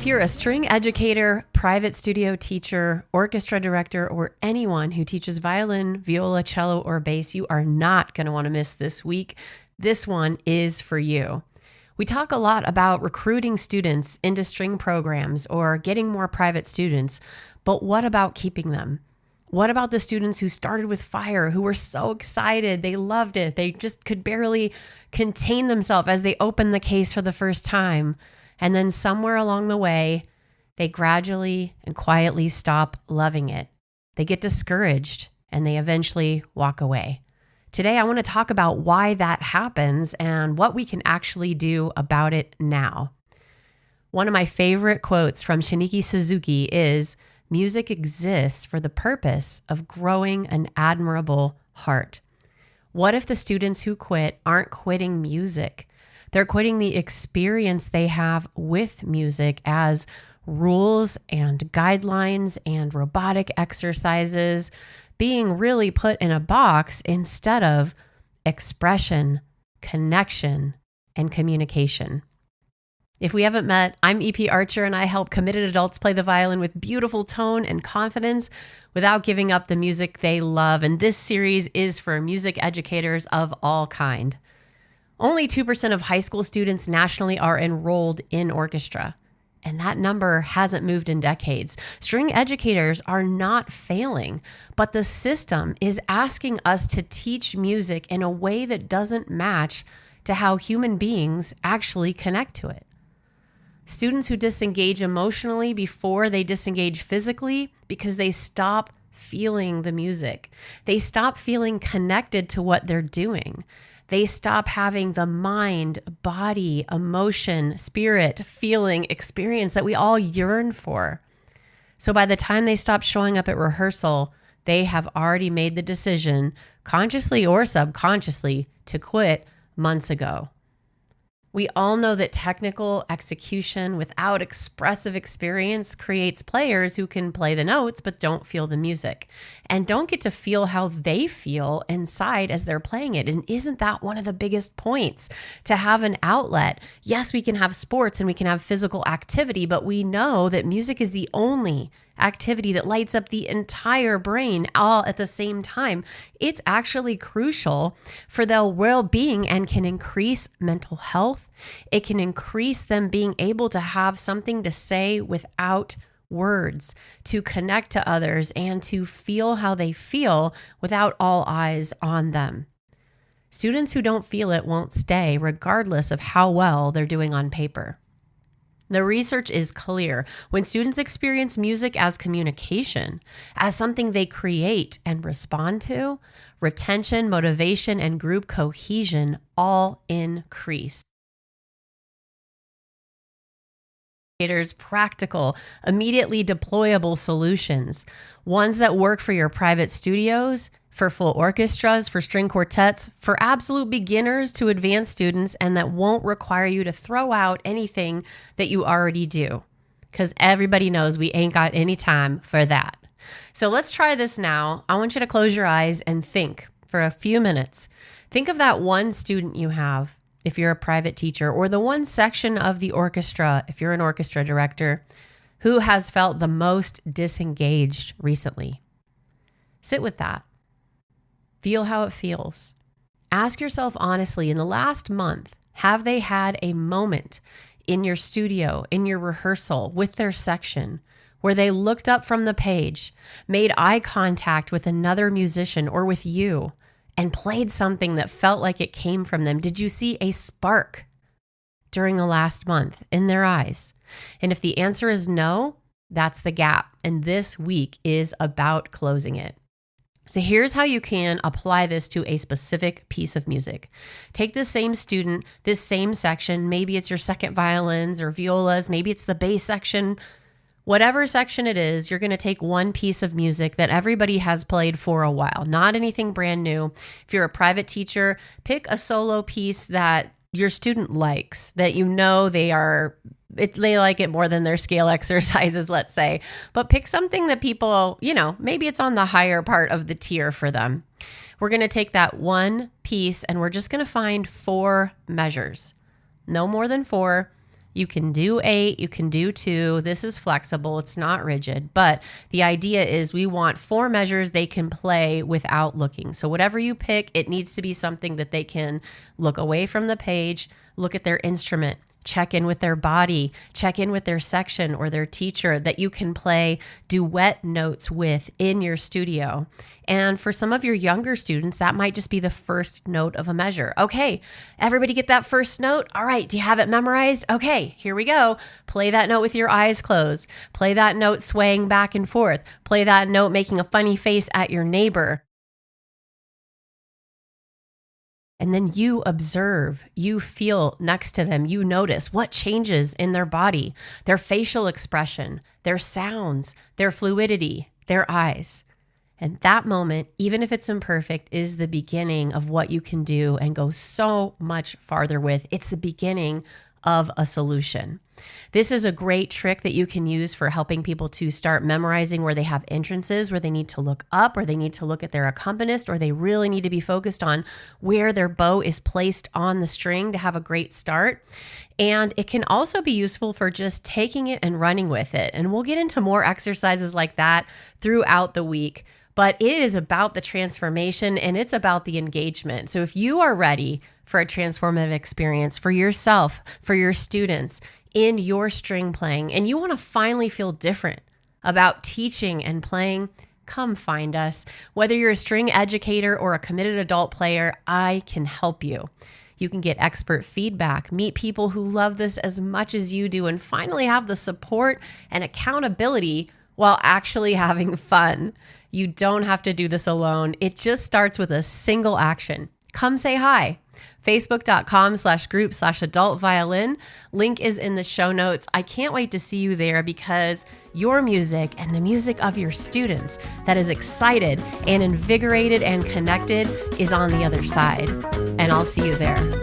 If you're a string educator, private studio teacher, orchestra director, or anyone who teaches violin, viola, cello, or bass, you are not going to want to miss this week. This one is for you. We talk a lot about recruiting students into string programs or getting more private students, but what about keeping them? What about the students who started with fire, who were so excited, they loved it, they just could barely contain themselves as they opened the case for the first time? And then somewhere along the way, they gradually and quietly stop loving it. They get discouraged and they eventually walk away. Today, I want to talk about why that happens and what we can actually do about it now. One of my favorite quotes from Shinichi Suzuki is, "Music exists for the purpose of growing an admirable heart." What if the students who quit aren't quitting music? They're quitting the experience they have with music as rules and guidelines and robotic exercises being really put in a box instead of expression, connection, and communication. If we haven't met, I'm EP Archer and I help committed adults play the violin with beautiful tone and confidence without giving up the music they love. And this series is for music educators of all kind. Only 2% of high school students nationally are enrolled in orchestra, and that number hasn't moved in decades. String educators are not failing, but the system is asking us to teach music in a way that doesn't match to how human beings actually connect to it. Students who disengage emotionally before they disengage physically because they stop feeling the music. They stop feeling connected to what they're doing. They stop having the mind, body, emotion, spirit, feeling, experience that we all yearn for. So by the time they stop showing up at rehearsal, they have already made the decision, consciously or subconsciously, to quit months ago. We all know that technical execution without expressive experience creates players who can play the notes but don't feel the music and don't get to feel how they feel inside as they're playing it. And isn't that one of the biggest points? To have an outlet. Yes, we can have sports and we can have physical activity, but we know that music is the only activity that lights up the entire brain all at the same time. It's actually crucial for their well-being and can increase mental health. It can increase them being able to have something to say without words, to connect to others and to feel how they feel without all eyes on them. Students who don't feel it won't stay regardless of how well they're doing on paper. The research is clear. When students experience music as communication, as something they create and respond to, retention, motivation, and group cohesion all increase. Practical, immediately deployable solutions, ones that work for your private studios, for full orchestras, for string quartets, for absolute beginners to advanced students, and that won't require you to throw out anything that you already do, because everybody knows we ain't got any time for that. So let's try this now. I want you to close your eyes and think for a few minutes. Think of that one student you have, if you're a private teacher, or the one section of the orchestra, if you're an orchestra director, who has felt the most disengaged recently. Sit with that. Feel how it feels. Ask yourself honestly, in the last month, have they had a moment in your studio, in your rehearsal, with their section, where they looked up from the page, made eye contact with another musician or with you, and played something that felt like it came from them? Did you see a spark during the last month in their eyes? And if the answer is no, that's the gap. And this week is about closing it. So here's how you can apply this to a specific piece of music. Take this same student, this same section, maybe it's your second violins or violas, maybe it's the bass section. Whatever section it is, you're going to take one piece of music that everybody has played for a while, not anything brand new. If you're a private teacher, pick a solo piece that your student likes, that you know they like it more than their scale exercises, let's say. But pick something that people, maybe it's on the higher part of the tier for them. We're going to take that one piece and we're just going to find 4 measures. No more than 4. You can do 8, you can do 2. This is flexible, it's not rigid, but the idea is we want 4 measures they can play without looking. So whatever you pick, it needs to be something that they can look away from the page, look at their instrument, check in with their body, check in with their section or their teacher that you can play duet notes with in your studio. And for some of your younger students, that might just be the first note of a measure. Okay, everybody get that first note? All right, do you have it memorized? Okay, here we go. Play that note with your eyes closed. Play that note swaying back and forth. Play that note making a funny face at your neighbor. And then you observe, you feel next to them, you notice what changes in their body, their facial expression, their sounds, their fluidity, their eyes. And that moment, even if it's imperfect, is the beginning of what you can do and go so much farther with. It's the beginning of a solution. This is a great trick that you can use for helping people to start memorizing where they have entrances, where they need to look up, or they need to look at their accompanist, or they really need to be focused on where their bow is placed on the string to have a great start. And it can also be useful for just taking it and running with it. And we'll get into more exercises like that throughout the week. But it is about the transformation and it's about the engagement. So if you are ready for a transformative experience for yourself, for your students in your string playing, and you want to finally feel different about teaching and playing, come find us. Whether you're a string educator or a committed adult player, I can help you. You can get expert feedback, meet people who love this as much as you do, and finally have the support and accountability while actually having fun. You don't have to do this alone. It just starts with a single action. Come say hi. Facebook.com/group/adult violin. Link is in the show notes. I can't wait to see you there because your music and the music of your students that is excited and invigorated and connected is on the other side. And I'll see you there.